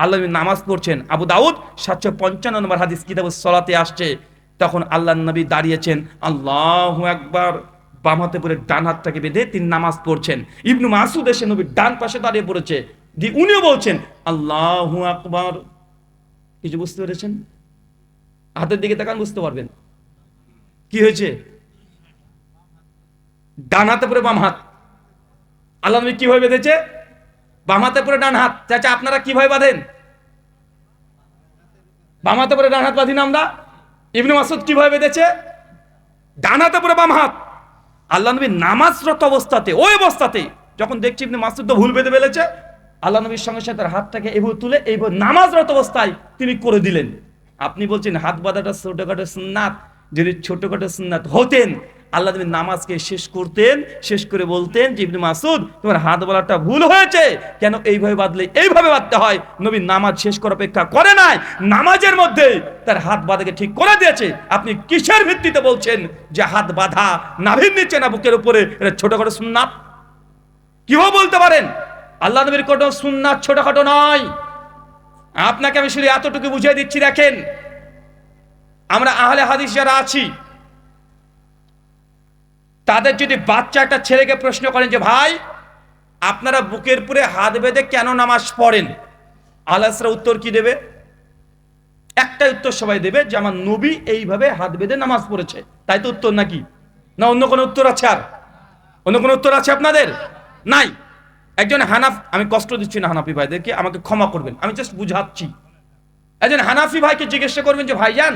আল্লাহ নবী নামাজ পড়ছেন, আবু দাউদ 755 নম্বর হাদিস কিতাবুস সালাতে আসছে। তখন আল্লাহ নবী দাঁড়িয়েছেন, আল্লাহু আকবার, বাম হাতে পরে ডান হাতটাকে বেঁধে তিনি নামাজ পড়ছেন। ইবনু মাসউদ এসে নবীর ডান পাশে দাঁড়িয়ে পড়েছে, উনিও বলছেন আল্লাহু আকবার। কিছু বুঝতে পেরেছেন? হাতের দিকে তাকান, বুঝতে পারবেন কি হয়েছে। ডান হাতে পরে বাম হাত, আল্লাহ নবী কিভাবে বেঁধেছে? বাম হাতে পরে ডান হাত। চাচা আপনারা কিভাবে বাঁধেন? বাম হাতে পরে ডান হাত বাঁধি না আমরা? ইবনে মাসউদ কিভাবে বেঁধেছে? ডান হাতে পরে বাম হাত। আল্লাহ নবী নামাজরত অবস্থাতে, ওই অবস্থাতে যখন দেখছি ইবনে মাসউদ তো ভুল বেঁধে ফেলেছে, আল্লাহ নবীর সঙ্গে সাথে তার হাতটাকে এইভাবে তুলে এইভাবে নামাজরত অবস্থায় তিনি করে দিলেন। আপনি বলছেন হাত বাঁধাটা ছোটখাটো সুন্নাত, যদি ছোটখাটো সুন্নাত হতেন আল্লাহ নবী নামাজকে শেষ করতেন, শেষ করে বলতেন যে ইবনে মাসউদ তোমার হাত বাঁধাটা ভুল হয়েছে, কেন এইভাবে বাঁধলে? এইভাবে বাঁধতে হয়। নবী নামাজ শেষ করার অপেক্ষা করে নাই, নামাজের মধ্যে তার হাত বাঁধাকে ঠিক করে দিয়েছে। আপনি কিসের ভিত্তিতে বলছেন যে হাত বাঁধা নাভির নিচে না বুকের উপরে এটা ছোটখাটো সুন্নাত? কিভাবে বলতে পারেন? আল্লাহ নবীর কোনো সুন্নাত ছোটখাটো নয়। আপনাকে আমি শুধু এতটুকু বুঝিয়ে দিচ্ছি, দেখেন আমরা আহলে হাদিস যারা আছি, তাদের যদি বাচ্চা একটা ছেলেকে প্রশ্ন করেন যে ভাই আপনারা বুকের উপরে হাত বেঁধে কেন নামাজ পড়েন, আলাসরা উত্তর কি দেবে? একটাই উত্তর সবাই দেবে, যে আমার নবী এইভাবে হাত বেঁধে নামাজ পড়েছে, তাই তো উত্তর নাকি? না অন্য কোনো উত্তর আছে? আর অন্য কোনো উত্তর আছে আপনাদের? নাই। একজন হানাফ, আমি কষ্ট দিচ্ছি না হানাফি ভাইদেরকে, আমাকে ক্ষমা করবেন, আমি জাস্ট বুঝাচ্ছি। একজন হানাফি ভাইকে জিজ্ঞাসা করবেন যে ভাইজান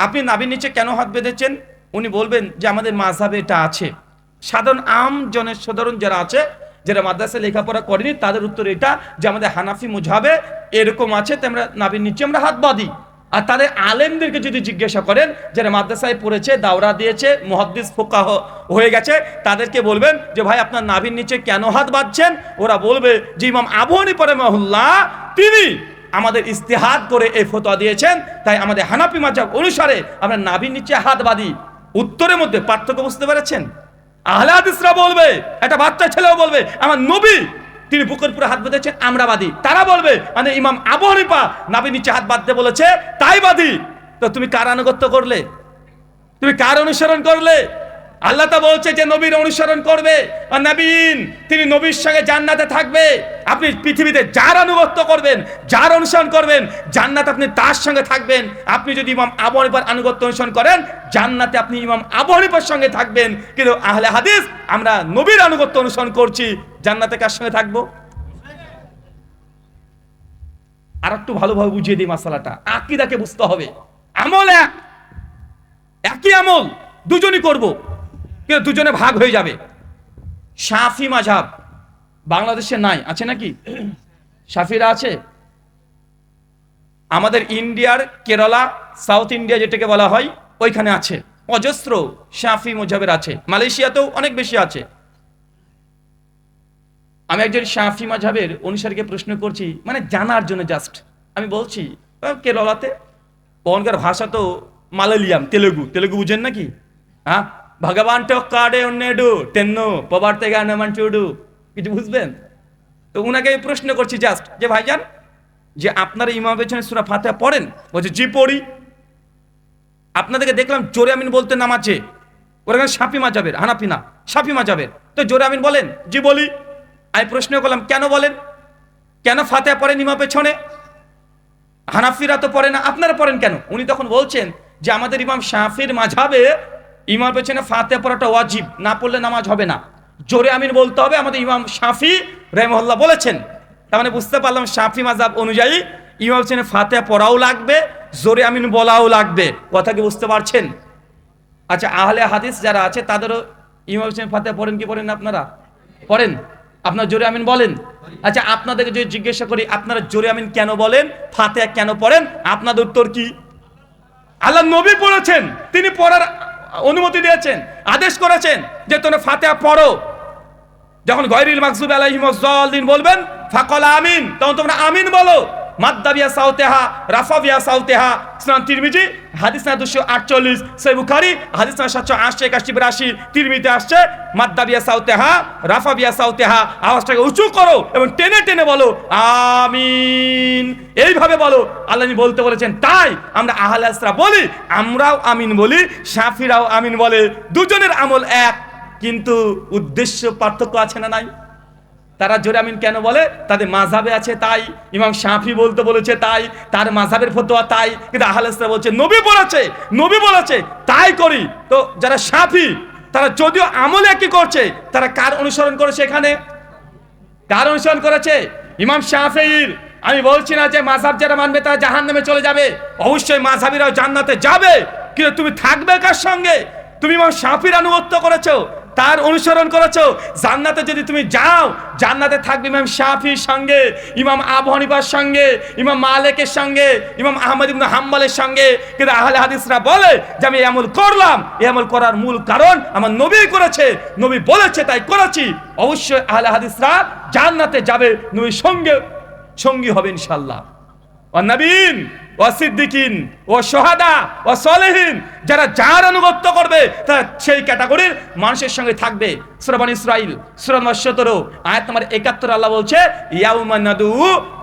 আপনি নাভির নিচে কেন হাত বেঁধেছেন? উনি বলবেন যে আমাদের মাযহাবে এটা আছে। সাধারণ যারা আছে, যারা মাদ্রাসায় লেখাপড়া করেনি, তাদের উত্তর এটা যে আমাদের হানাফি মুযহাবে এরকম আছে, তাই আমরা নাভির নিচে আমরা হাত বাঁধি। আর তাদের আলেমদেরকে যদি জিজ্ঞাসা করেন, যারা মাদ্রাসায় পড়েছে, দাওরা দিয়েছে, মুহাদ্দিস ফুকাহ হয়ে গেছে, তাদেরকে বলবেন যে ভাই আপনার নাভির নিচে কেন হাত বাঁধছেন? ওরা বলবে যে ইমাম আবু হানিফা রাহিমাহুল্লাহ তিনি আমাদের ইস্তেহাদ করে এই ফতোয়া দিয়েছেন, তাই আমাদের হানাফি মাযহাব অনুসারে আমরা নাভির নিচে হাত বাঁধি। উত্তরের মধ্যে পার্থক্য বুঝতে পেরেছেন? আহলে হাদিসরা বলবে, একটা বাচ্চা ছেলেও বলবে আমার নবী তিনি বুকের উপরে হাত বেঁধেছেন, আমরা বাঁধি। তারা বলবে মানে ইমাম আবু হানিফা নাভির নিচে হাত বাঁধতে বলেছে, তাই বাঁধি। তো তুমি কার আনুগত্য করলে? তুমি কার অনুসরণ করলে? আল্লাহ তা বলছে যে নবীর অনুসরণ করবে, আর নবীন তিনি নবীর সঙ্গে জান্নাতে থাকবে। আপনি পৃথিবীতে যার আনুগত্য করবেন, যার অনুসরণ করবেন, জান্নাতে আপনি তার সঙ্গে থাকবেন। আপনি যদি ইমাম আবু হানিফার আনুগত্য অনুসরণ করেন, জান্নাতে আপনি ইমাম আবু হানিফার সঙ্গে থাকবেন। কিন্তু আহলে হাদিস আমরা নবীর আনুগত্য অনুসরণ করছি, জান্নাতে কার সঙ্গে থাকবো? আর একটু ভালোভাবে বুঝিয়ে দিই মাসালাটা, আকীদাকে বুঝতে হবে। আমল একই আমল দুজনই করব, কিন্তু দুজনে ভাগ হয়ে যাবে। শাফি মাযহাব বাংলাদেশে নাই, আছে নাকি? শাফিরা আছে আমাদের ইন্ডিয়ার কেরালা, সাউথ ইন্ডিয়া যেটাকে বলা হয়, ওইখানে আছে অজস্র শাফি মাযহাবের আছে। মালয়েশিয়াতেও অনেক বেশি আছে। আমি একজন শাফি মাযহাবের অনুসারীকে প্রশ্ন করছি, মানে জানার জন্য জাস্ট আমি বলছি, কেরালাতে ওখানকার ভাষা তো মালয়ালিয়াম, তেলেগু বুঝেন নাকি? হ্যাঁ, ভগবান কাডে অন্যডু তেন্নো পবার্তে গানে মানচুডু, কিছু বুঝবেন? তো উনাকে আমি প্রশ্ন করছি জাস্ট যে ভাইজান যে আপনারা ইমাম পেছনে সূরা ফাতিহা পড়েন? বলছে জি পড়ি। আপনাদেরকে দেখলাম জোরে আমিন বলতে নামাজে, ওরা শাফি মাযহাবের, হানাফি না, শাফি মাযহাবের, তো জোরে আমিন বলেন? জি বলি। আমি প্রশ্ন করলাম কেন বলেন, কেন ফাতিহা পড়েন ইমাম পেছনে? হানাফিরা তো পড়ে না, আপনারা পড়েন কেন? উনি তখন বলছেন যে আমাদের ইমাম শাফির মাযহাবে ইমাম পেছনে ফাতিহা পড়াটা ওয়াজিব, না পড়লে নামাজ হবে না, জোরে আমিন বলতে হবে, আমাদের ইমাম শাফি রাহিমাহুল্লাহ বলেছেন। তার মানে বুঝতে পারলাম শাফি মাযহাব অনুযায়ী ইমাম পেছনে ফাতিহা পড়াও লাগবে, জোরে আমিন বলাও লাগবে। কথা কি বুঝতে পারছেন? আচ্ছা, আহলে হাদিস যারা আছে তাদেরও ইমাম পেছনে ফাতিহা পড়েন কি পড়েন না? আপনারা পড়েন, আপনারা জোরে আমিন বলেন? আচ্ছা, আপনাদেরকে যদি জিজ্ঞাসা করি আপনারা জোরে আমিন কেন বলেন, ফাতিহা কেন পড়েন, আপনাদের উত্তর কি? আল্লাহ নবী পড়েছেন, তিনি পড়ার অনুমতি দিয়েছেন, আদেশ করেছেন যে তোমরা ফাতিহা পড়ো। যখন গায়রিল মাগযুবি আলাইহিম ওয়াজ-যালিন বলবেন ফাকাল আমিন, তখন তোমরা আমিন বলো। মাদ্দাবিয়া সাউতেহা রাফাবিয়া সাউতেহা, সুনান তিরমিজি হাদিস না 248, সহিহ বুখারী হাদিস না 780 81 82, তিরমিজিতে আসছে মাদ্দাবিয়া সাউতেহা রাফাবিয়া সাউতেহা, আওয়াজটাকে উঁচু করো এবং টেনে টেনে বলো আমিন, এইভাবে বলো। আল্লাহ বলতে বলেছেন, তাই আমরা আহলে হাদিসরা বলি, আমরাও আমিন বলি, শাফিরাও আমিন বলে, দুজনের আমল এক, কিন্তু উদ্দেশ্য পার্থক্য আছে না নাই? তারা জোরে আমিন কেন বলে? তাদের মাযহাবে আছে তাই, ইমাম শাফি বলতে বলেছে তাই, তার মাযহাবের ফতোয়া তাই, কিন্তু আহলে হাদিসরা বলছে নবী বলেছে তাই করি। তো যারা শাফি তারা যদিও আমল একই করছে, তারা কার অনুসরণ করেছে? এখানে কার অনুসরণ করেছে? ইমাম শাফিঈর। আমি বলছি না যে মাযহাব যারা মানবে তারা জাহান্নামে চলে যাবে, অবশ্যই মাযহাবিরাও জান্নাতে যাবে, কিন্তু তুমি থাকবে কার সঙ্গে? তুমি ইমাম শাফির আনুগত্য করেছো, তার অনুসরণ করেছো, জান্নাতে যদি তুমি যাও, জান্নাতে থাকবে ইমাম শাফির সঙ্গে, ইমাম আবু হানিফার সঙ্গে, ইমাম মালিকের সঙ্গে, ইমাম আহমদ ইবনে হাম্বলের সঙ্গে। কিন্তু আহলে হাদিসরা বলে যে আমি এই আমল করলাম, এই আমল করার মূল কারণ আমার নবী করেছে, নবী বলেছে তাই করেছি। অবশ্যই আহলে হাদিসরা জান্নাতে যাবে, নবীর সঙ্গী হবে ইনশাআল্লাহ। ওয়া নবীন ওয়া সিদ্দিকিন ওয়া শুহাদা ওয়া সালেহিন, যারা যার আনুগত্য করবে তারা সেই ক্যাটাগরির মানুষের সঙ্গে থাকবে। সূরা বনী ইসরাঈল সূরা 17 আয়াত নম্বর 71 আল্লাহ বলছে, ইয়াউমা নাদু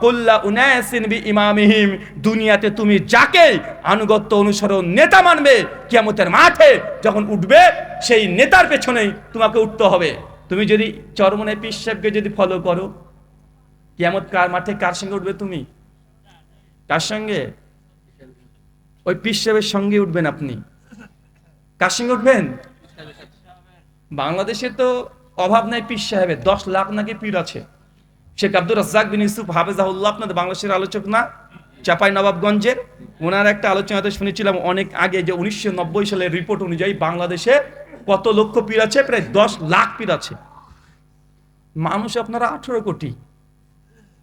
কুল্লা উনাসিন বিইমামিহিম, দুনিয়াতে তুমি যাকে আনুগত্য অনুসরণ নেতা মানবে, কিয়ামতের মাঠে যখন উঠবে সেই নেতার পেছনেই তোমাকে উঠতে হবে। তুমি যদি চরমনে পীর সাহেবকে যদি ফলো করো, কিয়ামত মাঠে কার সঙ্গে উঠবে? তুমি কার সঙ্গে? ওই পীর সাহেবের সঙ্গে উঠবেন। আপনি কার সঙ্গে উঠবেন? বাংলাদেশে তো অভাব নাই পীর সাহেবের, 10 লাখ নাকি পীর আছে। শেখ আব্দুর রাজ্জাক বিন ইউসুফ হাফেজাহুল্লাহ, আপনাদের বাংলাদেশের আলোচক না, চাপাই নবাবগঞ্জের, ওনার একটা আলোচনাতে শুনেছিলাম অনেক আগে যে 1990 সালের রিপোর্ট অনুযায়ী বাংলাদেশে কত লক্ষ পীর আছে? প্রায় 10 লাখ পীর আছে। মানুষ আপনারা 18 কোটি,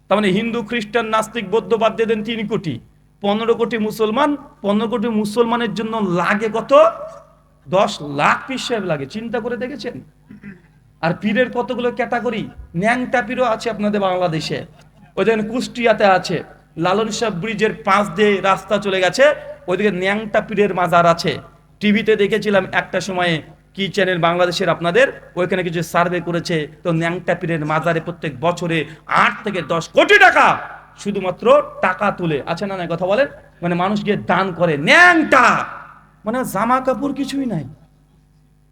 তার মানে হিন্দু খ্রিস্টান নাস্তিক বৌদ্ধ বাদ দিয়ে দেন 3 কোটি, 15 কোটি মুসলমান। 15 কোটি মুসলমানের জন্য লাগে কত? 10 লাখ পীর সাহেব লাগে। চিন্তা করে দেখেছেন? আর পীরের কতগুলো ক্যাটাগরি। ন্যাংটা পীরও আছে আপনাদের বাংলাদেশে, ওই দেখেন কুষ্টিয়াতে আছে, লালন শাহ ব্রিজের পাশ দিয়ে রাস্তা চলে গেছে, ওইদিকে ন্যাংটা পীরের মাজার আছে। টিভিতে দেখেছিলাম একটা সময়ে, কি চ্যানেল বাংলাদেশের আপনাদের, ওইখানে কিছু সার্ভে করেছে, তো ন্যাংটা পীরের মাজারে প্রত্যেক বছরে 8 থেকে 10 কোটি টাকা শুধুমাত্র টাকা তুলে আছে না নাই কথা বলেন, মানে মানুষ গিয়ে দান করে। ন্যাংটা মানে জামা কাপড় কিছুই নাই,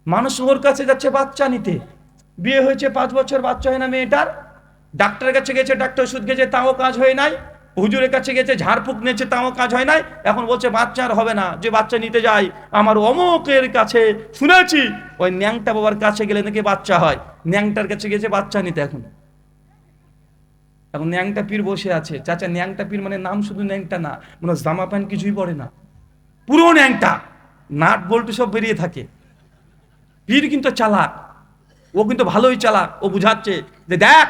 মানুষ ওর কাছে যাচ্ছে বাচ্চা নিতে, বিয়ে হয়েছে 5 বছর, বাচ্চা হয় না মেয়েটার, ডাক্তারের কাছে গেছে, ডাক্তার ওষুধ গেছে, তাও কাজ হয় নাই, হুজুরের কাছে গেছে, ঝাড়ফুঁক নিয়েছে, তাও কাজ হয় নাই, এখন বলছে বাচ্চা আর হবে না, যে বাচ্চা নিতে যাই আমার অমুকের কাছে শুনেছি ওই ন্যাংটা বাবার কাছে গেলে নাকি বাচ্চা হয়, ন্যাংটার কাছে গেছে বাচ্চা নিতে। এখন ন্যাংটা পীর বসে আছে। চাচা ন্যাংটা পীর মানে নাম শুধু ন্যাংটা না, মানে জামা প্যান্ট কিছুই পরে না, পুরো ন্যাংটা, নাট বল্টু সব বেরিয়ে থাকে। পীর কিন্তু চালাক, ও কিন্তু ভালোই চালাক, ও বুঝাচ্ছে যে দেখ,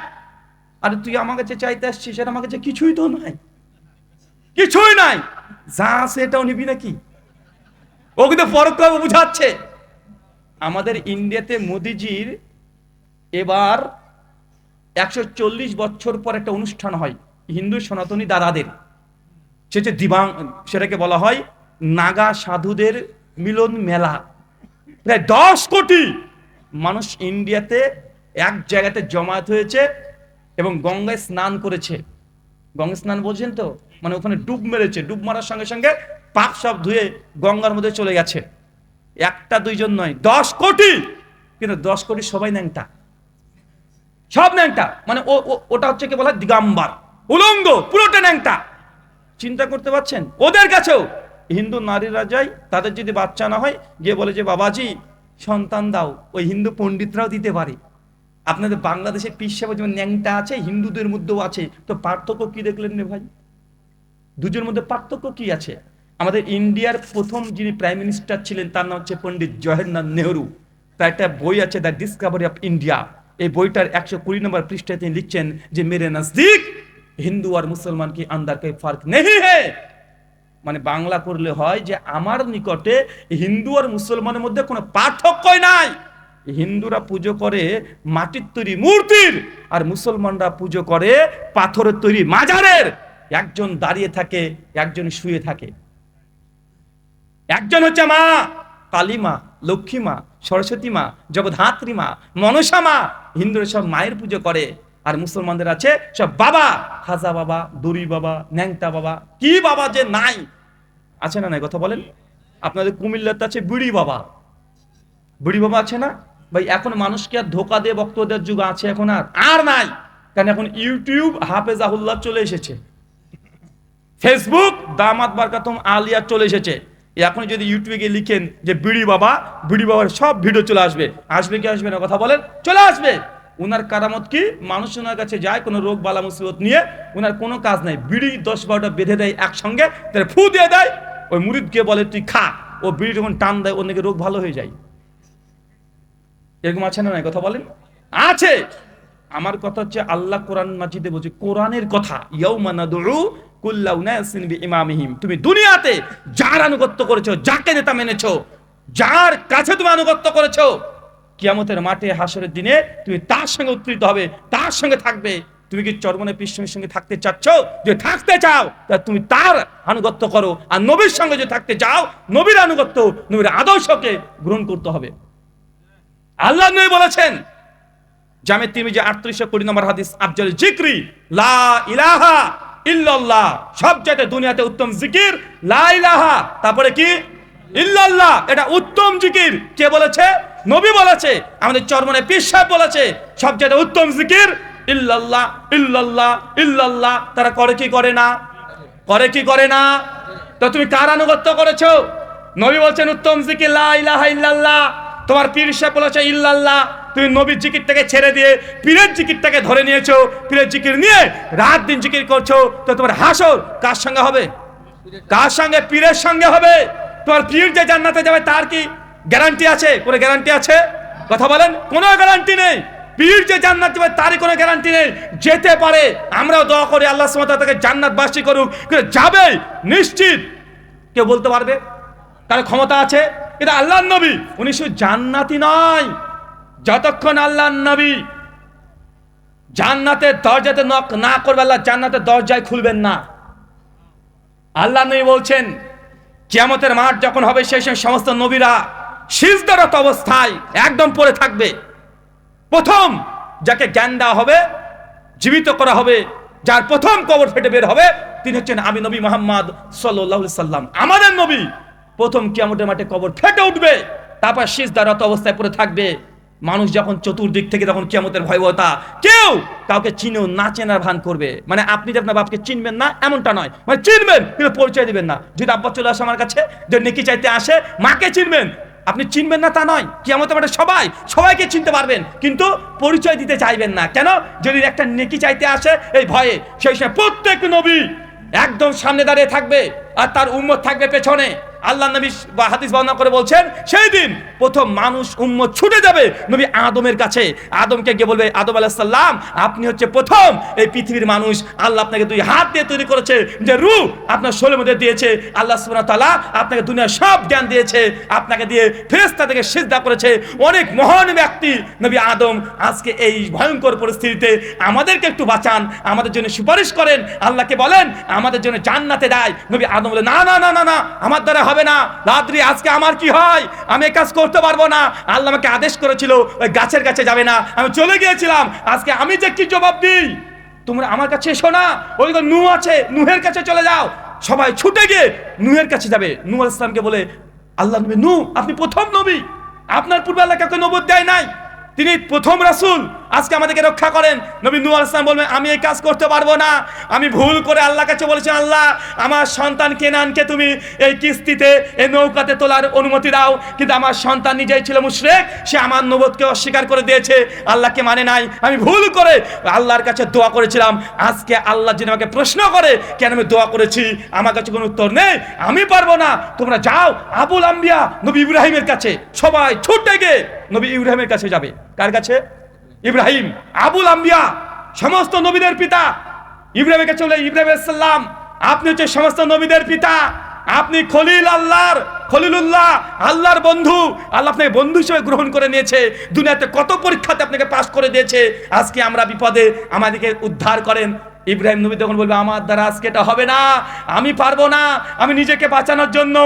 আরে তুই আমার কাছে চাইতে আসছিস, আর আমার কাছে কিছুই তো নাই, কিছুই নাই, যা আছে এটাও নিবি নাকি? ও কিন্তু পরোক্ষভাবে বুঝাচ্ছে। আমাদের ইন্ডিয়াতে মোদিজির এবার 140 বছর পর একটা অনুষ্ঠান হয় হিন্দু সনাতনী দাদাদের, সেটা সেটাকে বলা হয় নাগা সাধুদের মিলন মেলা। প্রায় 10 কোটি মানুষ ইন্ডিয়াতে এক জায়গাতে জমায়েত হয়েছে এবং গঙ্গায় স্নান করেছে। গঙ্গা স্নান বলছেন তো, মানে ওখানে ডুব মেরেছে, ডুব মারার সঙ্গে সঙ্গে পাপ সব ধুয়ে গঙ্গার মধ্যে চলে গেছে। 1-2 জন নয়, 10 কোটি। কিন্তু 10 কোটি সবাই ন্যাংটা, সব ন্যাংটা, মানে ওটা হচ্ছে কি বলা হয় দিগম্বর, উলঙ্গ, পুরোটা ন্যাংটা। চিন্তা করতে পারছেন? ওদের কাছেও হিন্দু নারীরা যায়, তাদের যদি বাচ্চা না হয় গিয়ে বলে যে বাবাজি সন্তান দাও, ওই হিন্দু পণ্ডিতরাও দিতে পারে। আপনাদের বাংলাদেশে পীর সাহেব যেমন ন্যাংটা আছে, হিন্দুদের মধ্যেও আছে, তো পার্থক্য কি দেখলেন রে ভাই? দুজনের মধ্যে পার্থক্য কি আছে? আমাদের ইন্ডিয়ার প্রথম যিনি প্রাইম মিনিস্টার ছিলেন তার নাম হচ্ছে পণ্ডিত জওহরলাল নেহরু। তার একটা বই আছে দ্য ডিসকভারি অফ ইন্ডিয়া। এই বইটার 120 নম্বর পৃষ্ঠায় তিনি লিখছেন যে মেরে নজদিক হিন্দু আর মুসলমান কি আন্দার কোই ফার্ক নেই হে, মানে বাংলা করলে হয় যে আমার নিকটে হিন্দু আর মুসলমানের মধ্যে কোনো পার্থক্যই নাই। হিন্দুরা পুজো করে মাটির তৈরি মূর্তির, আর মুসলমানরা পুজো করে পাথরের তৈরি মাজারের। একজন দাঁড়িয়ে থাকে, একজন শুয়ে থাকে। একজন হচ্ছে মা কালী মা, লক্ষ্মী মা, সরস্বতী মা, জগদ্ধাত্রী মা, মনসা মা। হিন্দুরা সব মায়ের পুজো করে, আর মুসলমানদের আছে সব বাবা, খাজা বাবা, দড়ি বাবা, ন্যাংটা বাবা, কি বাবা যে নাই, আছে না নাই কথা বলেন? আপনাদের কুমিল্লাতে আছে বিড়ি বাবা, বিড়ি বাবা আছে না ভাই? এখন মানুষকে আর ধোকা দিয়ে বক্তব্য দেওয়ার যুগ আছে এখন আর নাই। কারণ এখন ইউটিউব হাফেজাহুল্লাহ চলে এসেছে, ফেসবুক দামাত বারকাতুম আলিয়া চলে এসেছে। এখন যদি ইউটিউবে গিয়ে লিখেন যে বিড়ি বাবা, বিড়ি বাবার সব ভিডিও চলে আসবে। আসবে কি আসবে না কথা বলেন? চলে আসবে। উনার কারামত কি? মানুষ ওনার কাছে যায় কোনো রোগ বালা মুসিবত নিয়ে, ওনার কোনো কাজ নাই, বিড়ি 10-12টা বেঁধে দেয় একসঙ্গে, তাহলে ফু দিয়ে দেয়, ওই মুরিদকে বলে তুই খা, ও বিড়ি যখন টান দেয় ওর নাকি রোগ ভালো হয়ে যায়। এরকম আছে না নাই কথা বলেন? আছে। আমার কথা হচ্ছে আল্লাহ কোরআন মাজিদে বলছে, কোরআনের কথা, ইয়াউমা নাদউ কুল্লা উনাসিন বিইমামিহিম। তুমি দুনিয়াতে যার আনুগত্য করেছো, যাকে নেতা মেনেছো, যার কাছে তুমি আনুগত্য করেছো, কিয়ামতের মাঠে হাসরের দিনে তুমি তার সঙ্গে উত্থিত হবে, তার সঙ্গে থাকবে। তুমি কি চরমনে পৃষ্ঠের সঙ্গে থাকতে চাচ্ছ? যে থাকতে চাও তা তুমি তার আনুগত্য করো, আর নবীর সঙ্গে যে থাকতে চাও, নবীর আনুগত্য, নবীর আদর্শকে গ্রহণ করতে হবে। আল্লাহ নবী বলেছেন, জামে তিরমিজি 38 নম্বর হাদিস, আফজাল জিকরি লা ইলাহা ইল্লাল্লাহ। সবচেয়ে দুনিয়াতে উত্তম জিকির লা ইলাহা, তারপরে কি? ইল্লাল্লাহ। এটা উত্তম জিকির। কে বলেছে? নবী বলেছে। আমাদের চরমনে পীর সাহেব বলেছে সবচেয়ে উত্তম জিকির ইল্লাল্লাহ, ইল্লাল্লাহ, ইল্লাল্লাহ। তারা করে কি করে না? করে কি করে না? তো তুমি কার আনুগত্য করেছো? নবী বলছেন উত্তম জিকির লা ইলাহা ইল্লাল্লাহ, তোমার পীর সাহেব বলেছে ইল্লাল্লাহ। তুমি নবীর জিকিরটাকে ছেড়ে দিয়ে পীরের জিকিরটাকে ধরে নিয়েছো, পীরের জিকির নিয়ে রাত দিন জিকির করছো। তো তোমার হাসর কার সঙ্গে হবে? কার সঙ্গে? পীরের সঙ্গে হবে। তোমার পীর যে জান্নাতে যাবে তার কি গ্যারান্টি আছে? কোনো গ্যারান্টি আছে? কথা বলেন। কোনো গ্যারান্টি নেই। পীর যে জান্নাত যাবে তারই কোনো গ্যারান্টি নেই। যেতে পারে, আমরাও দোয়া করি আল্লাহ সুবহানাহু ওয়া তাআলা তাকে জান্নাতবাসী করুক, কিন্তু যাবে নিশ্চিত। কেউ বলতে পারবে? তার ক্ষমতা আছে? কিন্তু আল্লাহর নবী উনি শুধু জান্নাতি নয়, যতক্ষণ আল্লাহর নবী জান্নাতের দরজাতে নক না করবে, আল্লাহ জান্নাতের দরজায় খুলবেন না। আল্লাহ নবী বলছেন কিয়ামতের মাঠ যখন হবে, সেই সমস্ত নবীরা সিজদারত অবস্থায় একদম পড়ে থাকবে। প্রথম যাকে জ্ঞান দেওয়া হবে, জীবিত করা হবে, যার প্রথম কবর ফেটে বের হবে, তিনি হচ্ছেন আমি নবী মুহাম্মদ সাল্লাল্লাহু আলাইহি সাল্লাম। আমাদের নবী প্রথম কিয়ামতের মাঠে কবর ফেটে উঠবে, তারপর সিজদারত অবস্থায় পড়ে থাকবে। মানুষ যখন চতুর্দিক থেকে তখন কিয়ামতের ভয়াবহতা, কেউ কাউকে চিনেও না চেনার ভান করবে। মানে আপনি যে আপনার বাপকে চিনবেন না এমনটা নয়, মানে চিনবেন কিন্তু পরিচয় দিবেন না। যদি আব্বা চলে আসে আমার কাছে, যে নেকি চাইতে আসে, মাকে চিনবেন, আপনি চিনবেন না তা নয়। কিয়ামতের মাঠে সবাইকে চিনতে পারবেন, কিন্তু পরিচয় দিতে চাইবেন না। কেন? যদি একটা নেকি চাইতে আসে এই ভয়ে, সেই সময় প্রত্যেক নবী একদম সামনে দাঁড়িয়ে থাকবে আর তার উম্মত থাকবে পেছনে। আল্লাহ নবী বা হাদিস বর্ণনা করে বলছেন, সেই দিন প্রথম মানুষ উম্মত ছুটে যাবে নবী আদমের কাছে। আদমকে গিয়ে বলবে, আদম আলাইহিস সালাম আপনি হচ্ছে প্রথম এই পৃথিবীর মানুষ। আল্লাহ আপনাকে 2 হাত দিয়ে তৈরি করেছে, যে রূহ আপনার শরীরের মধ্যে দিয়েছে। আল্লাহ সুবহানাহু ওয়া তাআলা আপনাকে দুনিয়ার সব জ্ঞান দিয়েছে, আপনাকে দিয়ে ফেরেশতা থেকে সিজদা করেছে। অনেক মহান ব্যক্তি নবী আদম। আজকে এই ভয়ঙ্কর পরিস্থিতিতে আমাদেরকে একটু বাঁচান, আমাদের জন্য সুপারিশ করেন, আল্লাহকে বলেন আমাদের জন্য জান্নাতে দেয়। নবী আদম বলে, না না না না না, আমার দ্বারা হবে না। রাত্রি আজকে আমার কি হয়, আমি এই কাজ করতে পারবো না। আল্লাহ আমাকে আদেশ করেছিল ওই গাছের কাছে যাবে না, আমি চলে গিয়েছিলাম। আজকে আমি যে কি জবাব দিই? তোমরা আমার কাছে এসো না, ওই নূহ আছে, নূহের কাছে চলে যাও। সবাই ছুটে গিয়ে নূহের কাছে যাবে। নূহ আলাইহিস সালামকে বলে, আল্লাহ নবী নূহ আপনি প্রথম নবী, আপনার পূর্বে আল্লাহ কাউকে নবুয়ত দেয় নাই, তিনি প্রথম রাসূল, আজকে আমাদেরকে রক্ষা করেন। নবী নূহ আলাইহিস সালাম বলবেন, আমি এই কাজ করতে পারবো না, আমি ভুল করে আল্লাহর কাছে বলেছি, আল্লাহ আমার সন্তান কেনানকে তুমি এই কিস্তিতে এই নৌকাতে তোলার অনুমতি দাও। কিন্তু আমার সন্তান নিজেই ছিল মুশরিক, সে আমার নবুয়তকে অস্বীকার করে দিয়েছে, আল্লাহকে মানে নাই, আমি ভুল করে আল্লাহর কাছে দোয়া করেছিলাম। আজকে আল্লাহ যিনি আমাকে প্রশ্ন করে কেন আমি দোয়া করেছি, আমার কাছে কোনো উত্তর নেই, আমি পারবো না, তোমরা যাও আবুল আম্বিয়া নবী ইব্রাহিমের কাছে। সবাই ছুটে গিয়ে নবী ইব্রাহিমের কাছে যাবে। কার কাছে? ইব্রাহিম, আবুল আম্বিয়া, সমস্ত নবীদের পিতা। ইব্রাহিমের কাছে বলে, ইব্রাহিম আলাইহিস সালাম আপনি হচ্ছে সমস্ত নবীদের পিতা, আপনি খলিলুল্লাহ, আল্লাহর বন্ধু। আল্লাহ আপনাকে বন্ধু হিসেবে গ্রহণ করে নিয়েছে, দুনিয়াতে কত পরীক্ষাতে আপনাকে পাস করে দিয়েছে। আজকে আমরা বিপদে, আমাদেরকে উদ্ধার করেন। ইব্রাহিম নবী তখন বলবে আমার দ্বারা আজকে এটা হবে না, আমি পারবো না। আমি নিজেকে বাঁচানোর জন্য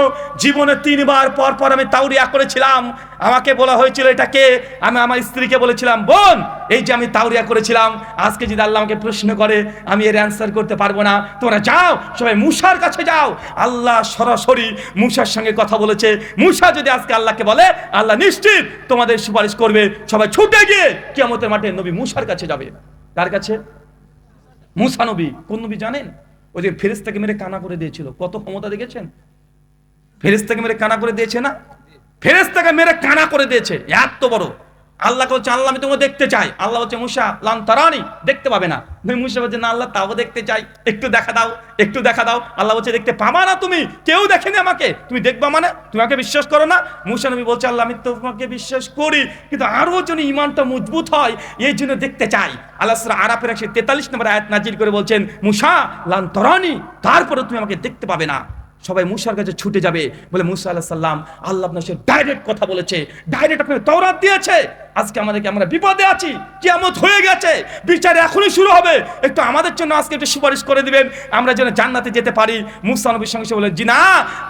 জীবনে 3 বার পর পর আমি তাওরিয়া করেছিলাম। আমাকে বলা হয়েছিল এটাকে, আমি আমার স্ত্রীকে বলেছিলাম বোন এই যে আমি তাওরিয়া করেছিলাম, আজকে যদি আল্লাহ আমাকে প্রশ্ন করে আমি এর অ্যান্সার করতে পারবো না। তোমরা যাও সবাই মূসার কাছে যাও। আল্লাহ সরাসরি মূসার সঙ্গে কথা বলেছে। মূসা যদি আজকে আল্লাহকে বলে আল্লাহ নিশ্চিত তোমাদের সুপারিশ করবে। সবাই ছুটে গিয়ে কিয়ামতের মাঠে নবী মূসার কাছে যাবে। কার কাছে? মূসা নবী। কোন নবী জানেন? ওই যে ফেরেশতাকে মেরে কানা করে দিয়েছিল। কত ক্ষমতা দেখেছেন? ফেরেশতাকে মেরে কানা করে দিয়েছে না? ফেরেশতাকে মেরে কানা করে দিয়েছে, এত বড়। আল্লাহকে বলছে আল্লাহ আমি তোমাকে দেখতে চাই। আল্লাহ বলছে মূসা লান তারানি, দেখতে পাবে না। মূসা বলছে না আল্লাহ তাও দেখতে চাই, একটু দেখা দাও, একটু দেখা দাও। আল্লাহ বলছে দেখতে পাবা না তুমি, কেউ দেখেনি আমাকে, তুমি দেখবা মানে তুমি আমাকে বিশ্বাস করো না? মূসা নবী বলছে আল্লাহ আমি তোমাকে বিশ্বাস করি, কিন্তু আরো যেন ঈমানটা মজবুত হয় এই জন্য দেখতে চাই। আল্লাহ সূরা আরাফের 143 নম্বর আয়াত নাজিল করে বলছেন মূসা লান তারানি, তারপরে তুমি আমাকে দেখতে পাবে না। সবাই মূসার কাছে ছুটে যাবে, বলে মূসা আলাইহিস সালাম আল্লাহ আপনার সাথে ডাইরেক্ট কথা বলেছে, ডাইরেক্ট আপনাকে তাওরাত দিয়েছে। আজকে আমরা বিপদে আছি, কিয়ামত হয়ে গেছে, বিচার এখনই শুরু হবে, একটু আমাদের জন্য আজকে একটু সুপারিশ করে দিবেন, আমরা যেন জান্নাতে যেতে পারি। মূসা নবীর সঙ্গে বলে জি না,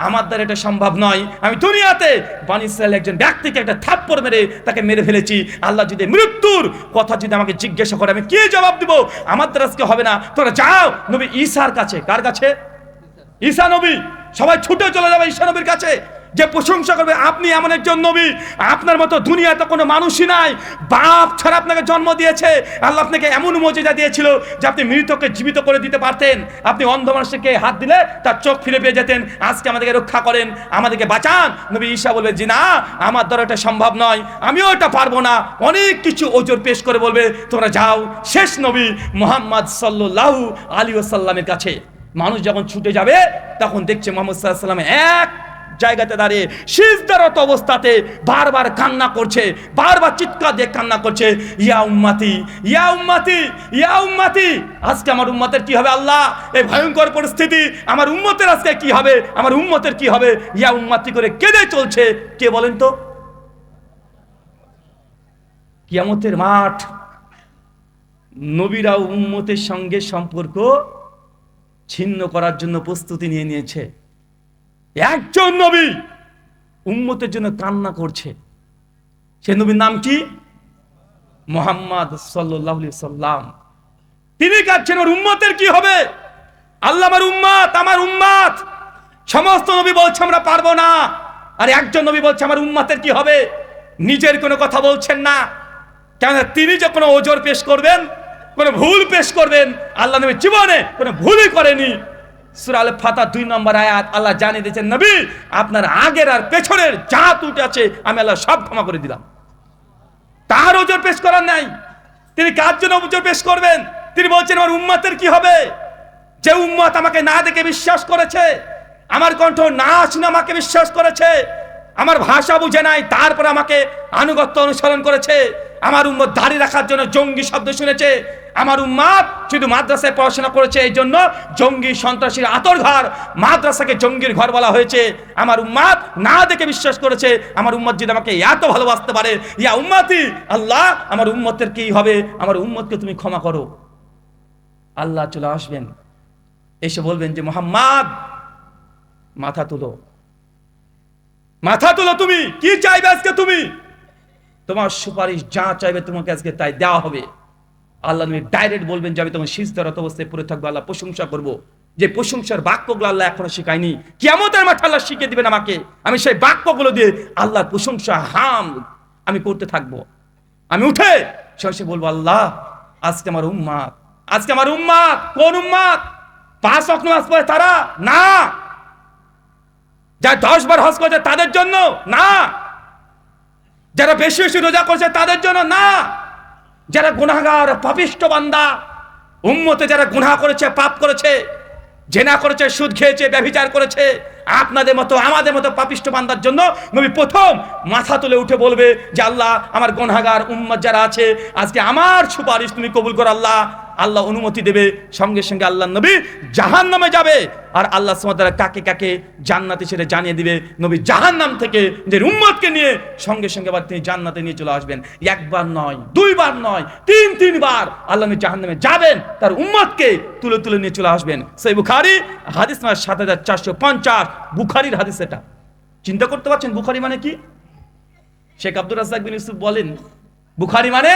আমার দ্বারা এটা সম্ভব নয়। আমি দুনিয়াতে বনী ইসরায়েল একজন ব্যক্তিকে একটা থাপ্পড় মেরে তাকে মেরে ফেলেছি। আল্লাহ যদি মৃত্যুর কথা যদি আমাকে জিজ্ঞাসা করে আমি কি জবাব দিব? আমার দ্বারা আজকে হবে না। তোরা যাও নবী ঈসার কাছে। কার কাছে? ঈসা নবী। সবাই ছুটে চলে যাবে ঈসা নবীর কাছে, যে প্রশংসা করবে আপনি এমন একজন নবী, আপনার মতো দুনিয়াতে কোনো মানুষই নাই, বাপ ছাড়া আপনাকে জন্ম দিয়েছে। আল্লাহ আপনাকে এমন মুজিজা দিয়েছিল যে আপনি মৃতকে জীবিত করে দিতে পারতেন, আপনি অন্ধ মানুষকে হাত দিলে তার চোখ ফিরে পেয়ে যেতেন। আজকে আমাদেরকে রক্ষা করেন, আমাদেরকে বাঁচান। নবী ঈসা বলবে জি না, আমার দ্বারা এটা সম্ভব নয়, আমিও এটা পারবো না। অনেক কিছু ওজোর পেশ করে বলবে তোমরা যাও শেষ নবী মুহাম্মদ সাল্লাল্লাহু আলাইহি ওয়াসাল্লামের কাছে। মানুষ যখন ছুটে যাবে তখন দেখছে মুহাম্মদ সাল্লাল্লাহু আলাইহি ওয়াসাল্লাম এক জায়গাতে দাঁড়িয়ে সিজদারত অবস্থাতে বারবার কান্না করছে, বারবার চিৎকার দিয়ে কান্না করছে, ইয়া উম্মতি, ইয়া উম্মতি, ইয়া উম্মতি। আজকে আমার উম্মতের কি হবে আল্লাহ? এই ভয়ঙ্কর পরিস্থিতি, আমার উম্মতের আজকে কি হবে? আমার উম্মতের কি হবে? ইয়া উম্মতি করে কেঁদে চলছে। কে বলেন তো? কিয়ামতের মাঠ। নবীরা উম্মতের সঙ্গে সম্পর্ক ছিন্ন করার জন্য প্রস্তুতি নিয়ে নিয়েছে। একজন নবী উম্মতের জন্য কান্না করছে, সে নবীর নাম কি? মুহাম্মদ সাল্লাল্লাহু আলাইহি সাল্লাম। তিনি কাঁদছেন ওর উম্মতের কি হবে? আল্লাহ আমার উম্মত, আমার উম্মত। সমস্ত নবী বলছে আমরা পারবো না, আর একজন নবী বলছে আমার উম্মতের কি হবে। নিজের কোনো কথা বলছেন না, কেন তিনি যখন ওজোর পেশ করবেন, কোন ভুল পেশ করবেন, আল্লাহ নবী জীবনে কোনো ভুলই করেনি। সূরা আল ফাতহ 2 নম্বর আয়াত আল্লাহ জানিয়ে দিয়েছেন নবী আপনার আগের আর পেছনের যা ত্রুটি আছে আমি আল্লাহ সব ক্ষমা করে দিলাম। তার ওজোর পেশ করার নাই। তিনি কার জন্য ওজোর পেশ করবেন? তিনি বলছেন আমার উম্মতের কি হবে? যে উম্মত আমাকে না দেখে বিশ্বাস করেছে, আমার কণ্ঠ না শুনে আমাকে বিশ্বাস করেছে, আমার ভাষা বুঝে নাই তারপরে আমাকে আনুগত্য অনুসরণ করেছে, আমার উম্মত দাড়ি রাখার জন্য জঙ্গি শব্দ শুনেছে, আমার উম্মত শুধু মাদ্রাসায় পড়াশোনা করেছে এই জন্য জঙ্গি সন্ত্রাসীর আতরঘর, মাদ্রাসাকে জঙ্গির ঘর বলা হয়েছে। আমার উম্মত না দেখে বিশ্বাস করেছে। আমার উম্মত যদি আমাকে এত ভালোবাসতে পারে, ইয়া উম্মতি, আল্লাহ আমার উম্মতের কি হবে? আমার উম্মতকে তুমি ক্ষমা করো। আল্লাহ চলে আসবেন, এসে বলবেন যে মুহাম্মদ মাথা তুলো, মাথা তুলো। তুমি কি চাইবে আজকে? তুমি তোমার সুপারিশ যা চাইবে তোমাকে আজকে তাই দেওয়া হবে। আল্লাহ নবী ডাইরেক্ট বলবেন যে আমি তোমার সিজদারত অবস্থায় পড়ে থাকবো, আল্লাহ প্রশংসা করব। যে প্রশংসার বাক্যগুলো আল্লাহ এখনো শেখায়নি, কিয়ামতের মাঠে আল্লাহ শিখিয়ে দিবেন আমাকে। আমি সেই বাক্যগুলো দিয়ে আল্লাহর প্রশংসা হাম আমি করতে থাকবো। আমি উঠে সে বলবো আল্লাহ আজকে আমার উম্মত, আজকে আমার উম্মত। কোন উম্মত? 5 ওয়াক্ত নামাজ পড়ে তারা না, যারা 10 বার হজ করেছে তাদের জন্য না, যারা বেশি বেশি রোজা করছে তাদের জন্য না, যারা গুনাহগার পাপিষ্ঠ বান্দা উম্মতে যারা গুনাহ করেছে, পাপ করেছে, জেনা করেছে, সুদ খেয়েছে, ব্যভিচার করেছে, আপনাদের মতো আমাদের মতো পাপিষ্ঠ বান্দার জন্য নবী প্রথম মাথা তুলে উঠে বলবে যে আল্লাহ আমার গুনাহগার উম্মত যারা আছে আজকে আমার সুপারিশ তুমি কবুল করো। আল্লাহ আল্লাহ অনুমতি দেবে, সঙ্গে সঙ্গে আল্লাহ নবী জাহান্নামে যাবে। আর আল্লাহ সুবহানাহু ওয়া তাআলা কাকে কাকে জান্নাতে সেটা জানিয়ে দিবে। নবী জাহান্নাম থেকে যে উম্মতকে নিয়ে সঙ্গে সঙ্গে আবার তিনি জান্নাতে নিয়ে চলে আসবেন। একবার নয়, দুইবার নয়, তিনবার আল্লাহ নবী জাহান্নামে যাবেন, তার উম্মতকে তুলে তুলে নিয়ে চলে আসবেন। সহিহ বুখারী হাদিস নাম্বার ৭৪৫০, বুখারীর হাদিস। এটা চিন্তা করতে পারছেন বুখারী মানে কি? শেখ আব্দুর রাজ্জাক বিন ইউসুফ বলেন, বুখারী মানে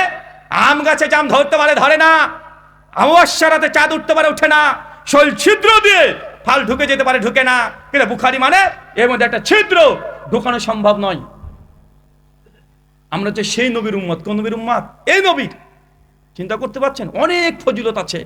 আম গাছে জাম ধরতে পারে ধরে না, অমাবস্যার রাতে চাঁদ উঠতে পারে ওঠে না, শৈল ছিদ্র দিয়ে ফাল ঢুকে যেতে পারে ঢুকে না। কিন্তু বুখারী মানে এর মধ্যে একটা ছিদ্র ঢোকানো সম্ভব নয়। আমরা হচ্ছে সেই নবীর উম্মত। কোন নবীর উম্মত? এই নবীর। চিন্তা করতে পারছেন? অনেক ফজিলত আছে।